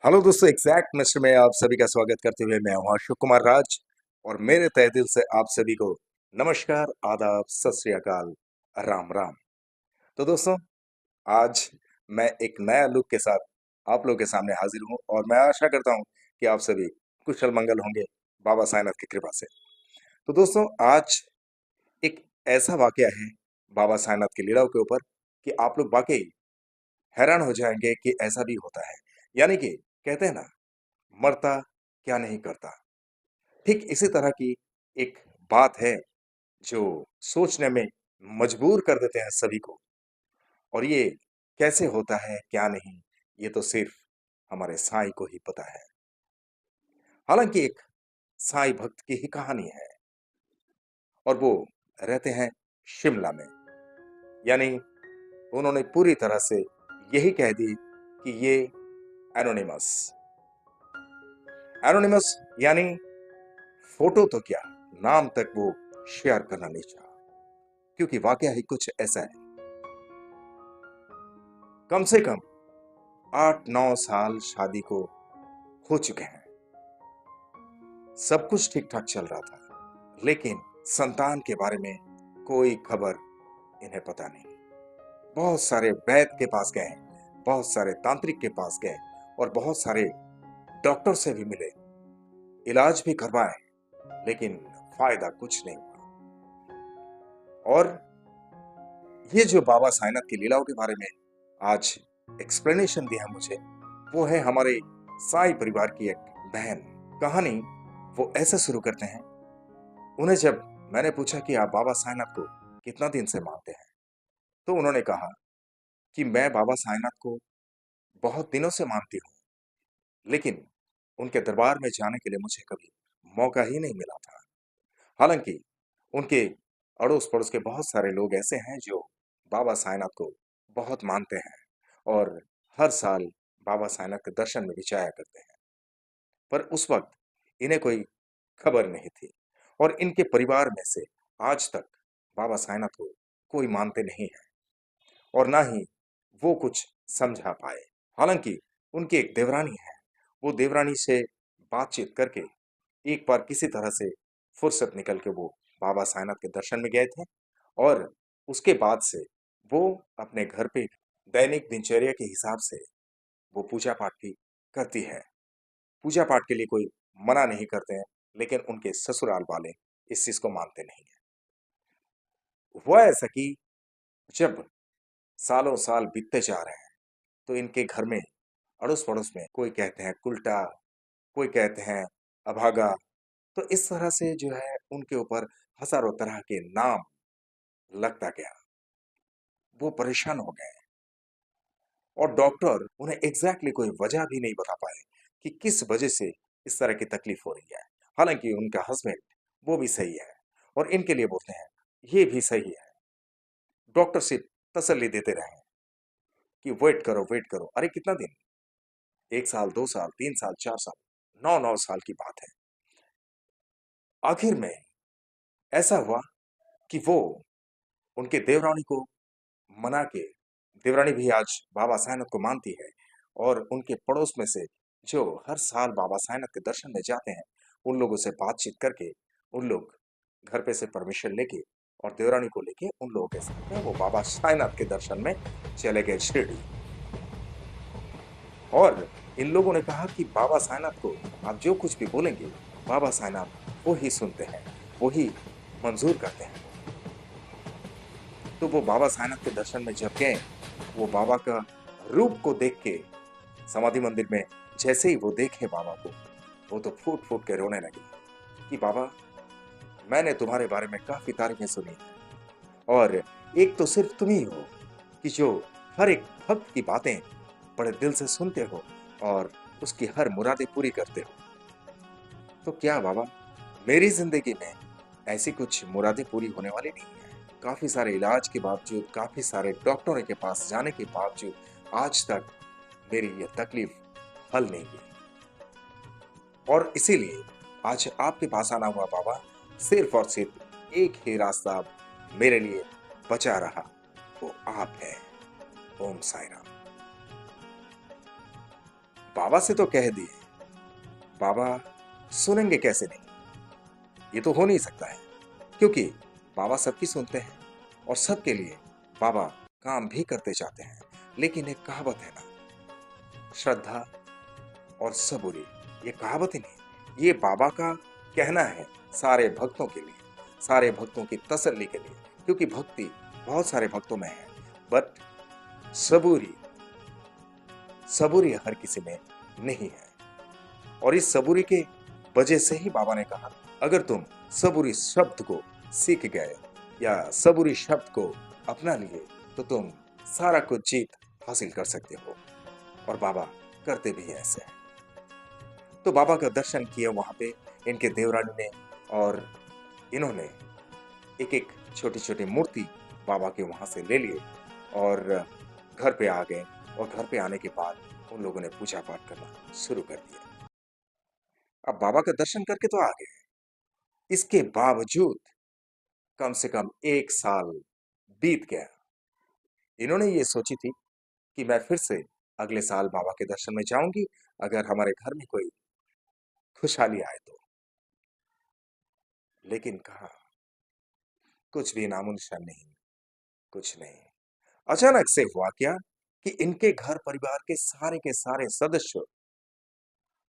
Hello दोस्तों, exact mister में आप सभी का स्वागत करते हुए मैं हूं अशोक कुमार राज। और मेरे तहे दिल से आप सभी को नमस्कार, आदाब, सत श्री अकाल, राम राम। तो दोस्तों, आज मैं एक नया लुक के साथ आप लोगों के सामने हाजिर हूं और मैं आशा करता हूं कि आप सभी कुशल मंगल होंगे बाबा साईंनाथ की कृपा से। तो दोस्तों, आज एक ऐसा वाकया है बाबा साईंनाथ की लीलाओं के ऊपर कि आप लोग वाकई हैरान हो जाएंगे कि ऐसा भी होता है। यानी कि कहते हैं ना, मरता क्या नहीं करता। ठीक इसी तरह की एक बात है जो सोचने में मजबूर कर देते हैं सभी को। और ये कैसे होता है क्या नहीं, ये तो सिर्फ हमारे साईं को ही पता है। हालांकि एक साईं भक्त की ही कहानी है और वो रहते हैं शिमला में। यानी उन्होंने पूरी तरह से यही कह दी कि ये एनोनिमस। एनोनिमस यानी फोटो तो क्या, नाम तक वो शेयर करना नहीं चाहा, क्योंकि वाकया ही कुछ ऐसा है। कम से कम 8-9 साल शादी को हो चुके हैं। सब कुछ ठीक ठाक चल रहा था, लेकिन संतान के बारे में कोई खबर इन्हें पता नहीं। बहुत सारे वैद्य के पास गए, बहुत सारे तांत्रिक के पास गए और बहुत सारे डॉक्टर से भी मिले, इलाज भी करवाए, लेकिन फायदा कुछ नहीं हुआ। और ये जो बाबा साईंनाथ की लीलाओं के बारे में आज एक्सप्लेनेशन दिया मुझे, वो है हमारे साई परिवार की एक बहन। कहानी वो ऐसे शुरू करते हैं। उन्हें जब मैंने पूछा कि आप बाबा साईंनाथ को कितना दिन से मानते हैं, तो उन्होंने कहा कि मैं बाबा साईंनाथ को बहुत दिनों से मानती हूँ, लेकिन उनके दरबार में जाने के लिए मुझे कभी मौका ही नहीं मिला था। हालांकि उनके अड़ोस पड़ोस के बहुत सारे लोग ऐसे हैं जो बाबा साईंनाथ को बहुत मानते हैं और हर साल बाबा साईंनाथ के दर्शन में भी जाया करते हैं। पर उस वक्त इन्हें कोई खबर नहीं थी और इनके परिवार में से आज तक बाबा साईंनाथ को कोई मानते नहीं है और ना ही वो कुछ समझा पाए। हालांकि उनकी एक देवरानी है, वो देवरानी से बातचीत करके एक बार किसी तरह से फुर्सत निकल के वो बाबा साईंनाथ के दर्शन में गए थे। और उसके बाद से वो अपने घर पे दैनिक दिनचर्या के हिसाब से वो पूजा पाठ भी करती है। पूजा पाठ के लिए कोई मना नहीं करते हैं, लेकिन उनके ससुराल वाले इस चीज को मानते नहीं है। हुआ ऐसा कि जब सालों साल बीतते जा रहे हैं, तो इनके घर में अड़ोस पड़ोस में कोई कहते हैं उल्टा, कोई कहते हैं अभागा। तो इस तरह से जो है उनके ऊपर हजारों तरह के नाम लगता गया। वो परेशान हो गए और डॉक्टर उन्हें एग्जैक्टली कोई वजह भी नहीं बता पाए कि किस वजह से इस तरह की तकलीफ हो रही है। हालांकि उनका हस्बैंड वो भी सही है और इनके लिए बोलते हैं ये भी सही है। डॉक्टर सिर्फ तसल्ली देते रहे कि वेट करो। अरे कितना दिन, 1 साल, 2 साल, 3 साल, 4 साल, 9 9 साल की बात है। आखिर में ऐसा हुआ कि वो उनके देवरानी को मना के, देवरानी भी आज बाबा साईंनाथ को मानती है और उनके पड़ोस में से जो हर साल बाबा साईंनाथ के दर्शन में जाते हैं, उन लोगों से बातचीत करके उन लोग घर पे से परमिशन लेके और देवरानी को लेके उन लोगों के साथ में वो बाबा साईंनाथ के दर्शन में चले गए शिरडी। और इन लोगों ने कहा कि बाबा साईंनाथ को आप जो कुछ भी बोलेंगे, बाबा साईंनाथ वो ही सुनते हैं, वो ही मंजूर करते हैं। तो वो बाबा साईंनाथ के दर्शन में जब गए, वो बाबा का रूप को देख के समाधि मंदिर में जैसे ही वो देखे बाबा को, वो तो फूट फूट के रोने लगे कि बाबा, मैंने तुम्हारे बारे में काफी तारीफें सुनी है और एक तो सिर्फ तुम ही हो कि जो हर एक भक्त की बातें बड़े दिल से सुनते हो और उसकी हर मुरादें पूरी करते हो। तो क्या बाबा, मेरी जिंदगी में ऐसी कुछ मुरादें पूरी होने वाली नहीं है। काफी सारे इलाज के बावजूद, काफी सारे डॉक्टरों के पास जाने के बावजूद आज तक मेरी ये तकलीफ हल नहीं हुई और इसीलिए आज आपके पास आना हुआ बाबा। सिर्फ और सिर्फ एक ही रास्ता मेरे लिए बचा रहा, वो आप है। ओम साई राम। बाबा से तो कह दिए, बाबा सुनेंगे कैसे नहीं? ये तो हो नहीं सकता है, क्योंकि बाबा सबकी सुनते हैं और सबके लिए बाबा काम भी करते जाते हैं। लेकिन एक कहावत है ना, श्रद्धा और सबूरी, ये कहावत ही नहीं, ये बाबा का कहना है सारे भक्तों के लिए, सारे भक्तों की तसल्ली के लिए, क्योंकि भक्ति बहुत सारे भक्तों में है, बट सबूरी, सबूरी हर किसी में नहीं है। और इस सबूरी के वजह से ही बाबा ने कहा, अगर तुम सबूरी शब्द को सीख गए या सबूरी शब्द को अपना लिए तो तुम सारा कुछ जीत हासिल कर सकते हो। और बाबा करते भी हैं ऐसे। तो बाबा का दर्शन किया वहां पे इनके देवरानी ने, और इन्होंने एक एक छोटी छोटी मूर्ति बाबा के वहां से ले लिए और घर पे आ गए। और घर पे आने के बाद उन लोगों ने पूजा पाठ करना शुरू कर दिया। अब बाबा का दर्शन करके तो आ गए, इसके बावजूद कम से कम 1 साल बीत गया। इन्होंने ये सोची थी कि मैं फिर से अगले साल बाबा के दर्शन में जाऊंगी, अगर हमारे घर में कोई खुशहाली आए तो। लेकिन कहा, कुछ भी नामो निशान नहीं, कुछ नहीं। अचानक से हुआ क्या कि इनके घर परिवार के सारे सदस्य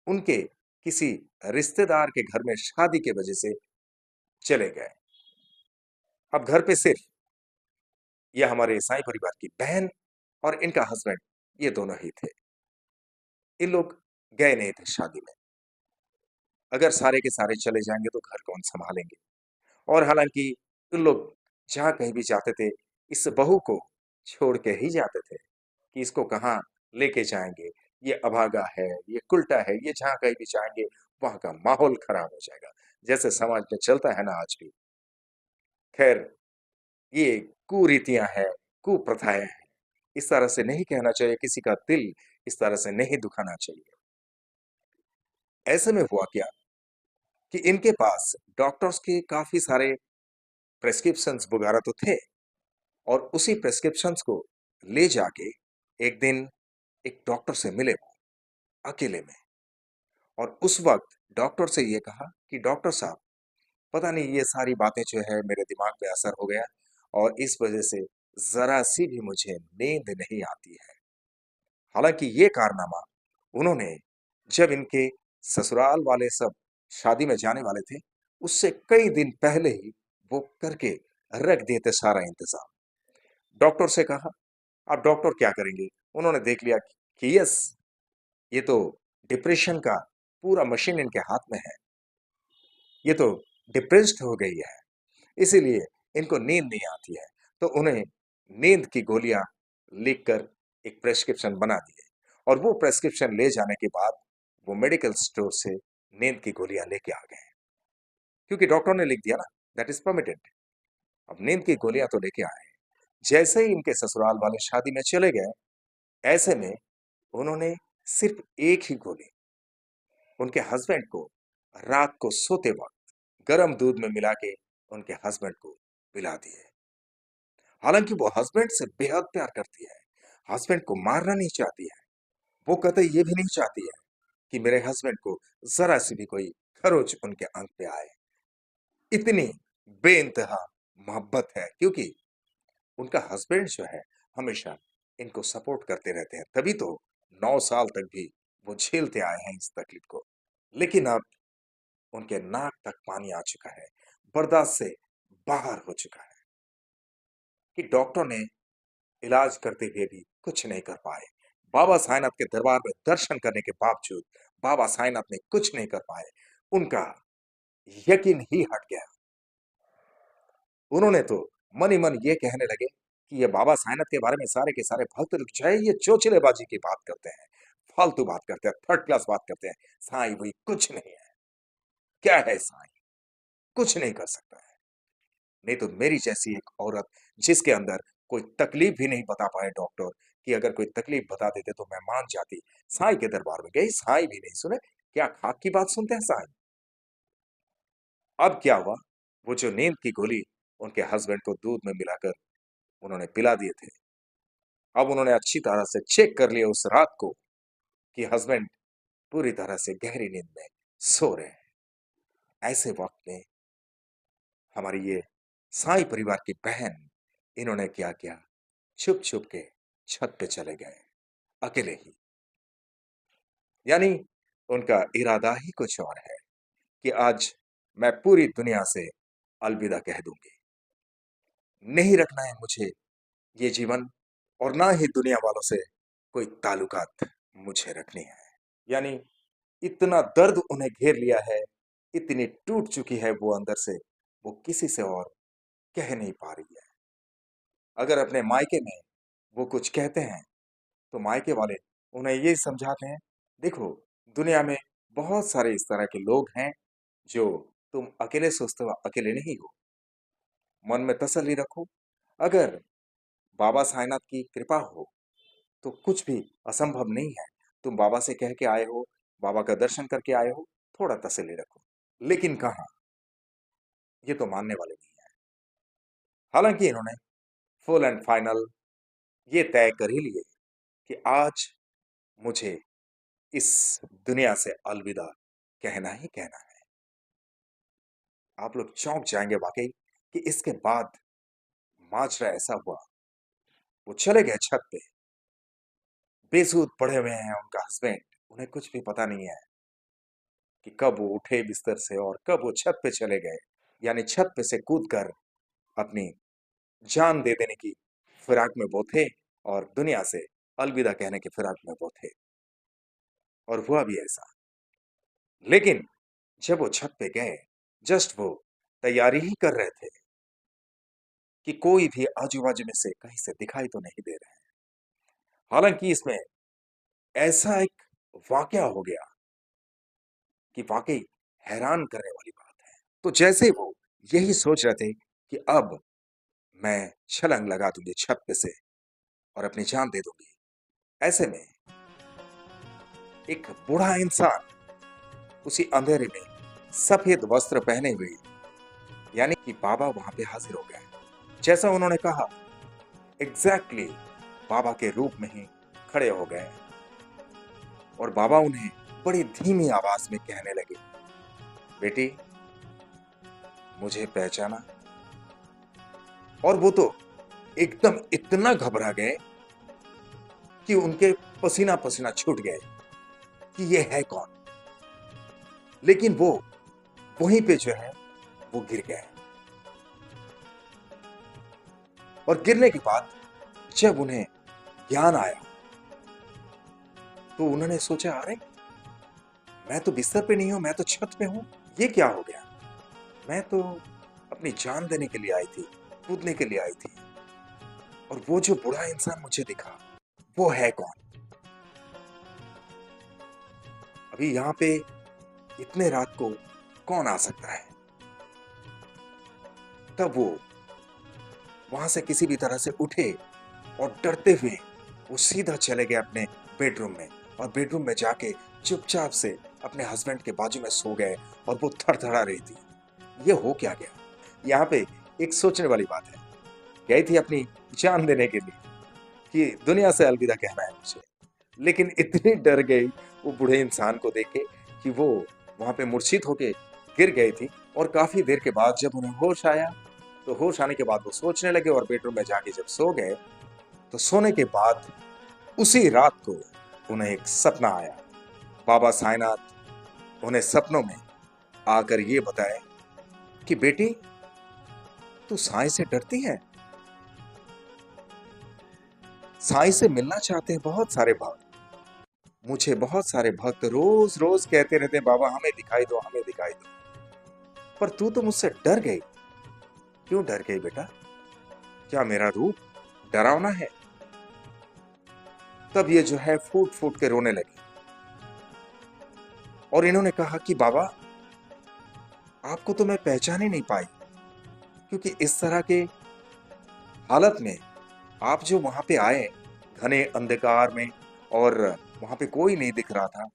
उनके किसी रिश्तेदार के घर में शादी के वजह से चले गए। अब घर पे सिर्फ ये हमारे ईसाई परिवार की बहन और इनका हस्बैंड, ये दोनों ही थे। इन लोग गए नहीं थे शादी में। अगर सारे के सारे चले जाएंगे तो घर कौन संभालेंगे? और हालांकि इन लोग जहां कहीं भी जाते थे, इस बहू को छोड़ के ही जाते थे कि इसको कहाँ लेके जाएंगे, ये अभागा है, ये कुल्टा है, ये जहां कहीं भी जाएंगे वहां का माहौल खराब हो जाएगा, जैसे समाज में चलता है ना आज भी। खैर, ये कुरीतियां हैं, कुप्रथाएं हैं। इस तरह से नहीं कहना चाहिए, किसी का दिल इस तरह से नहीं दुखाना चाहिए। ऐसे में हुआ क्या कि इनके पास डॉक्टर्स के काफी सारे प्रेस्क्रिप्शंस वगैरह तो थे, और उसी प्रेस्क्रिप्शंस को ले जाके एक दिन एक डॉक्टर से मिले वो, अकेले में। और उस वक्त डॉक्टर से ये कहा कि डॉक्टर साहब, पता नहीं ये सारी बातें जो है मेरे दिमाग पे असर हो गया, और इस वजह से जरा सी भी मुझे नींद नहीं आती है। हालांकि ये कारनामा उन्होंने जब इनके ससुराल वाले सब शादी में जाने वाले थे, उससे कई दिन पहले ही वो करके रख दिए थे सारा इंतजाम। डॉक्टर से कहा, अब डॉक्टर क्या करेंगे? उन्होंने देख लिया कि यस, ये तो डिप्रेशन का पूरा मशीन इनके हाथ में है, ये तो डिप्रेस्ड हो गई है, इसीलिए इनको नींद नहीं आती है। तो उन्हें नींद की गोलियां लिखकर एक प्रेस्क्रिप्शन बना दिए, और वो प्रेस्क्रिप्शन ले जाने के बाद वो मेडिकल स्टोर से नींद की गोलियां लेके आ गए, क्योंकि डॉक्टर ने लिख दिया ना, दैट इज परमिटेड। अब नींद की गोलियां तो लेके आए। जैसे ही इनके ससुराल वाले शादी में चले गए, ऐसे में उन्होंने सिर्फ एक ही गोली उनके हस्बैंड को रात को सोते वक्त गर्म दूध में मिला के उनके हस्बैंड को पिला दिए। हालांकि वो हस्बैंड से बेहद प्यार करती है, हस्बैंड को मारना नहीं चाहती है, वो कतई ये भी नहीं चाहती है कि मेरे हस्बैंड को जरा सी भी कोई खरोच उनके अंग पे आए। इतनी बेइंतहा मोहब्बत है, क्योंकि उनका हस्बैंड जो है हमेशा इनको सपोर्ट करते रहते हैं, तभी तो 9 साल तक भी वो झेलते आए हैं इस तकलीफ को। लेकिन अब उनके नाक तक पानी आ चुका है, बर्दाश्त से बाहर हो चुका है, कि डॉक्टर ने इलाज करते हुए भी कुछ नहीं कर पाए। बाबा साईनाथ के दरबार में दर्शन करने के बावजूद बाबा साईनाथ ने कुछ नहीं कर पाए। उनका यकीन ही हट गया। उन्होंने तो मन ही मन ये कहने लगे कि ये बाबा साईनाथ के बारे में सारे के सारे भक्त लोग जो है ये चोचलेबाजी की बात करते हैं, फालतू बात करते हैं, थर्ड क्लास बात करते हैं। साईं वही कुछ नहीं है। क्या है साईं? कुछ नहीं कर सकता है। नहीं तो मेरी जैसी एक औरत जिसके अंदर कोई तकलीफ भी नहीं बता पाए डॉक्टर, कि अगर कोई तकलीफ बता देते तो मैं मान जाती, साईं के दरबार में गई, साईं भी नहीं सुने। क्या खाक की बात सुनते हैं साईं? अब क्या हुआ, वो जो नींद की गोली उनके हस्बैंड को दूध में मिलाकर उन्होंने पिला दिए थे, अब उन्होंने अच्छी तरह से चेक कर लिया उस रात को कि हस्बैंड पूरी तरह से गहरी नींद में सो रहे हैं। ऐसे वक्त में हमारी ये साई परिवार की बहन, इन्होंने क्या किया, छुप छुप के छत पे चले गए, अकेले ही। यानी उनका इरादा ही कुछ और है कि आज मैं पूरी दुनिया से अलविदा कह दूंगी। नहीं रखना है मुझे ये जीवन, और ना ही दुनिया वालों से कोई ताल्लुकात मुझे रखनी है। यानी इतना दर्द उन्हें घेर लिया है, इतनी टूट चुकी है वो अंदर से, वो किसी से और कह नहीं पा रही है। अगर अपने मायके में वो कुछ कहते हैं तो मायके वाले उन्हें ये समझाते हैं, देखो दुनिया में बहुत सारे इस तरह के लोग हैं जो तुम अकेले सोचते हो, अकेले नहीं हो। मन में तसल्ली रखो, अगर बाबा साईनाथ की कृपा हो तो कुछ भी असंभव नहीं है। तुम बाबा से कह के आए हो, बाबा का दर्शन करके आए हो, थोड़ा तसल्ली रखो। लेकिन कहाँ, ये तो मानने वाले नहीं है। हालांकि इन्होंने फुल एंड फाइनल ये तय कर ही लिए कि आज मुझे इस दुनिया से अलविदा कहना ही कहना है। आप लोग चौंक जाएंगे वाकई कि इसके बाद माजरा ऐसा हुआ, वो चले गए छत पे, बेसुध पड़े हुए हैं उनका हस्बैंड। उन्हें कुछ भी पता नहीं है कि कब वो उठे बिस्तर से और कब वो छत पे चले गए। यानी छत पे से कूद कर अपनी जान दे देने की फिराक में वो थे, और दुनिया से अलविदा कहने की फिराक में वो थे, और हुआ भी ऐसा। लेकिन जब वो छत पे गए, जस्ट वो तैयारी ही कर रहे थे कि कोई भी आजू बाजू में से कहीं से दिखाई तो नहीं दे रहे हैं। हालांकि इसमें ऐसा एक वाकया हो गया कि वाकई हैरान करने वाली बात है। तो जैसे वो यही सोच रहे थे कि अब मैं छलांग लगा दूंगी छत पे से और अपनी जान दे दूंगी, ऐसे में एक बूढ़ा इंसान उसी अंधेरे में सफेद वस्त्र पहने हुए, यानी कि बाबा वहां पे हाजिर हो गए। जैसा उन्होंने कहा, एग्जैक्टली बाबा के रूप में ही खड़े हो गए, और बाबा उन्हें बड़ी धीमी आवाज में कहने लगे, बेटी मुझे पहचाना? और वो तो एकदम इतना घबरा गए कि उनके पसीना पसीना छूट गए कि ये है कौन। लेकिन वो वहीं पे जो है वो गिर गए, और गिरने के बाद जब उन्हें ज्ञान आया तो उन्होंने सोचा, अरे मैं तो बिस्तर पे नहीं हूं, मैं तो छत पे हूं, ये क्या हो गया? मैं तो अपनी जान देने के लिए आई थी, कूदने के लिए आई थी, और वो जो बूढ़ा इंसान मुझे दिखा वो है कौन? अभी यहाँ पे इतने रात को कौन आ सकता है? तब वो वहां से किसी भी तरह से उठे और डरते हुए वो सीधा चले गए अपने बेडरूम में, और बेडरूम में जाके चुपचाप से अपने हस्बैंड के बाजू में सो गए, और वो थरथरा रही थी। ये हो क्या गया? यहाँ पे एक सोचने वाली बात है। गई थी अपनी जान देने के लिए कि दुनिया से अलविदा कहना है मुझे, लेकिन इतनी डर गई वो बूढ़े इंसान को देख के कि वो वहां पे मूर्छित होके गिर गई थी। और काफी देर के बाद जब उन्हें होश आया, तो होश आने के बाद वो सोचने लगे, और बेडरूम में जाके जब सो गए, तो सोने के बाद उसी रात को उन्हें एक सपना आया। बाबा साईनाथ उन्हें सपनों में आकर ये बताए कि बेटी तू साईं से डरती है? साईं से मिलना चाहते हैं बहुत सारे भक्त। मुझे बहुत सारे भक्त रोज रोज कहते रहते हैं, बाबा हमें दिखाई दो, हमें दिखाई दो। पर तू तो मुझसे डर गई। क्यों डर गई बेटा? क्या मेरा रूप डरावना है? तब ये जो है फूट फूट के रोने लगी, और इन्होंने कहा कि बाबा आपको तो मैं पहचान ही नहीं पाई, क्योंकि इस तरह के हालत में आप जो वहां पे आए घने अंधकार में, और वहां पे कोई नहीं दिख रहा था,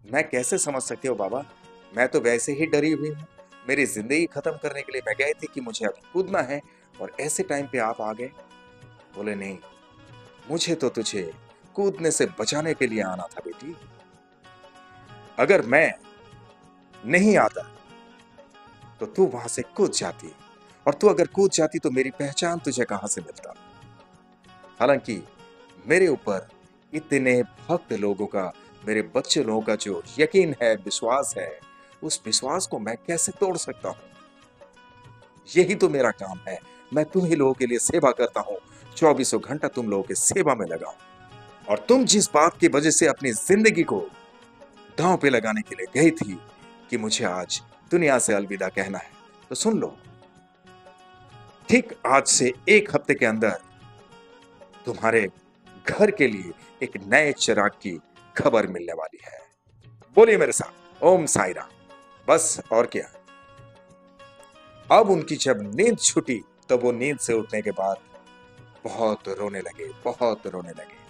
मैं कैसे समझ सकती हो बाबा? मैं तो वैसे ही डरी हुई हूँ। मेरी जिंदगी खत्म करने के लिए मैं गए थे कि मुझे अब कूदना है, और ऐसे टाइम पे आप आ गए। बोले नहीं, मुझे तो तुझे कूदने से बचाने के लिए आना था बेटी। अगर मैं नहीं आता तो तू वहां से कूद जाती, और तू अगर कूद जाती तो मेरी पहचान तुझे कहां से मिलता। हालांकि मेरे ऊपर इतने भक्त लोगों का, मेरे बच्चे लोगों का जो यकीन है, विश्वास है, उस विश्वास को मैं कैसे तोड़ सकता हूं। यही तो मेरा काम है। मैं तुम ही लोगों के लिए सेवा करता हूं, चौबीसों घंटा तुम लोगों की सेवा में लगा हूं। और तुम जिस बात की वजह से अपनी जिंदगी को दांव पे लगाने के लिए गई थी कि मुझे आज दुनिया से अलविदा कहना है, तो सुन लो, ठीक आज से एक हफ्ते के अंदर तुम्हारे घर के लिए एक नए चिराग की खबर मिलने वाली है। बोलिए मेरे साथ, ओम साई राम। बस और क्या। अब उनकी जब नींद छूटी तो वो नींद से उठने के बाद बहुत रोने लगे, बहुत रोने लगे।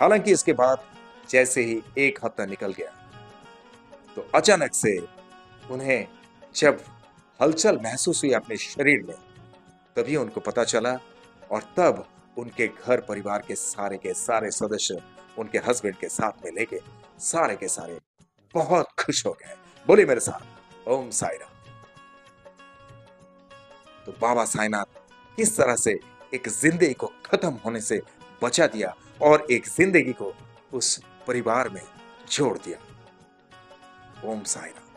हालांकि इसके बाद जैसे ही एक हफ्ता निकल गया तो अचानक से उन्हें जब हलचल महसूस हुई अपने शरीर में, तभी उनको पता चला, और तब उनके घर परिवार के सारे सदस्य उनके हस्बैंड के साथ में लेके सारे के सारे बहुत खुश हो गए। बोलिए मेरे साथ, ओम साई राम। तो बाबा साईनाथ किस तरह से एक जिंदगी को खत्म होने से बचा दिया और एक जिंदगी को उस परिवार में जोड़ दिया। ओम साई राम।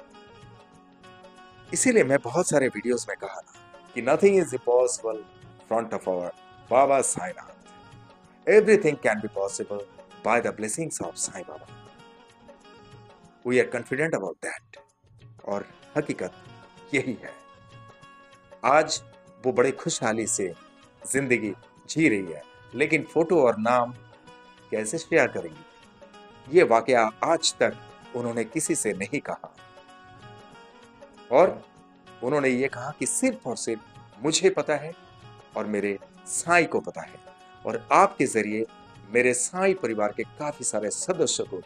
इसीलिए मैं बहुत सारे वीडियोस में कहा था कि nothing is impossible front of our Baba Sainath. Everything can be possible by the blessings of Sai Baba. We are confident about that. और हकीकत यही है। आज वो बड़े खुशहाली से जिंदगी जी रही है, लेकिन फोटो और नाम कैसे शेयर करेंगी, ये वाकया आज तक उन्होंने किसी से नहीं कहा। और उन्होंने ये कहा कि सिर्फ और सिर्फ मुझे पता है और मेरे साईं को पता है, और आपके जरिए मेरे साईं परिवार के काफी सारे सदस्यों को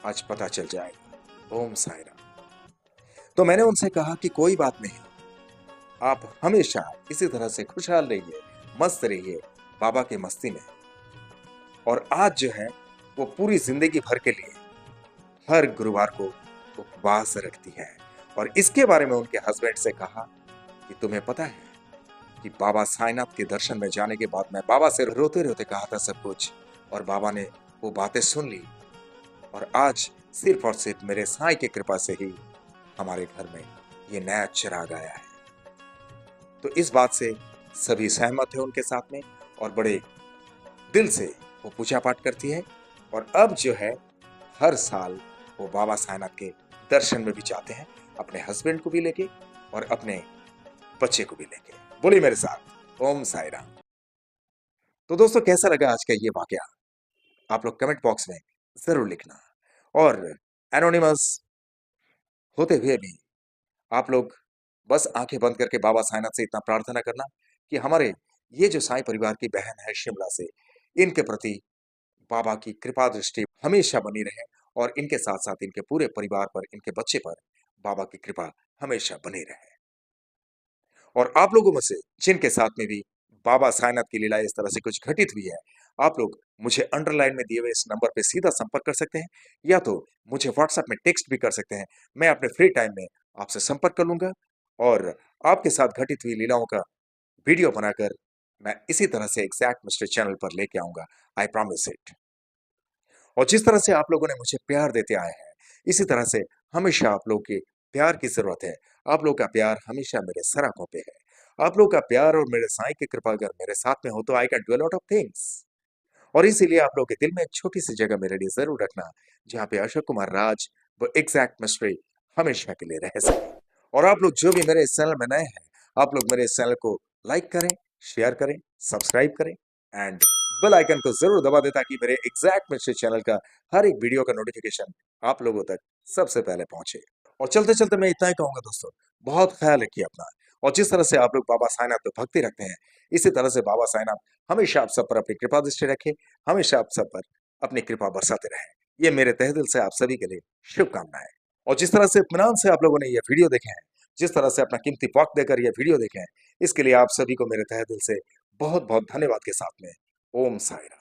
आज पता चल जाएगा। ओम साई राम। तो मैंने उनसे कहा कि कोई बात नहीं, आप हमेशा इसी तरह से खुशहाल रहिए, मस्त रहिए बाबा की मस्ती में। और आज जो है वो पूरी जिंदगी भर के लिए हर गुरुवार को उपवास रखती है। और इसके बारे में उनके हस्बैंड से कहा कि तुम्हें पता है कि बाबा साईनाथ के दर्शन में जाने के बाद मैं बाबा से रोते रोते कहा था सब कुछ, और बाबा ने वो बातें सुन ली, और आज सिर्फ और सिर्फ मेरे साईं की कृपा से ही हमारे घर में ये नया चिराग आया है। तो इस बात से सभी सहमत थे उनके साथ में, और बड़े दिल से वो पूजा पाठ करती है। और अब जो है हर साल वो बाबा साईनाथ के दर्शन में भी जाते हैं, अपने हस्बैंड को भी लेके और अपने बच्चे को भी लेके। बोलिए मेरे साथ, ओम साई राम। तो दोस्तों, कैसा लगा आज का ये वाकया, आप लोग कमेंट बॉक्स में जरूर लिखना। और एनोनिमस होते हुए भी आप लोग बस आंखें बंद करके बाबा साईनाथ से इतना प्रार्थना करना कि हमारे ये जो साईं परिवार की बहन है शिमला से, इनके प्रति बाबा की कृपा दृष्टि हमेशा बनी रहे, और इनके साथ साथ इनके पूरे परिवार पर, इनके बच्चे पर बाबा की कृपा हमेशा बनी रहे। और आप लोगों में से जिनके साथ में भी बाबा साईनाथ की लीला इस तरह से कुछ घटित हुई है, आप लोग मुझे अंडरलाइन में दिए हुए इस नंबर पे सीधा संपर्क कर सकते हैं, या तो मुझे व्हाट्सएप में टेक्स्ट भी कर सकते हैं। मैं अपने फ्री टाइम में आपसे संपर्क कर लूंगा, और आपके साथ घटित हुई लीलाओं का वीडियो बनाकर मैं इसी तरह से एग्जैक्ट मिस्ट्री चैनल पर लेके आऊंगा। I promise it. और जिस तरह से आप लोगों ने मुझे प्यार देते आए हैं, इसी तरह से हमेशा आप लोगों के प्यार की जरूरत है। आप लोग का प्यार हमेशा मेरे सर आंखों पे है। आप लोग का प्यार और मेरे साईं की कृपा अगर मेरे साथ में हो तो I can do a lot of things. और इसीलिए आप लोग के दिल में एक छोटी सी जगह मेरे लिए जरूर रखना, जहाँ पे अशोक कुमार राज वो एग्जैक्ट मिस्ट्री हमेशा के लिए रह सके। और आप लोग जो भी मेरे इस चैनल में नए हैं, आप लोग मेरे इस चैनल को लाइक करें, शेयर करें, सब्सक्राइब करें, एंड बेल आइकन को जरूर दबा दें, ताकि मेरे एग्जैक्ट मिस्ट्री चैनल का हर एक वीडियो का नोटिफिकेशन आप लोगों तक सबसे पहले पहुंचे। और चलते चलते मैं इतना ही कहूंगा दोस्तों, बहुत ख्याल रखिए अपना। और जिस तरह से आप लोग बाबा साईनाथ पे भक्ति रखते हैं, इसी तरह से बाबा साईनाथ हमेशा आप सब पर अपनी कृपा दृष्टि रखे, हमेशा आप सब पर अपनी कृपा बरसाते रहे। ये मेरे तहे दिल से आप सभी के लिए शुभकामनाएं। और जिस तरह से इत्मीनान से आप लोगों ने ये वीडियो देखे हैं, जिस तरह से अपना कीमती वक्त देकर ये वीडियो देखे हैं, इसके लिए आप सभी को मेरे तहे दिल से बहुत बहुत धन्यवाद के साथ में ओम साई राम।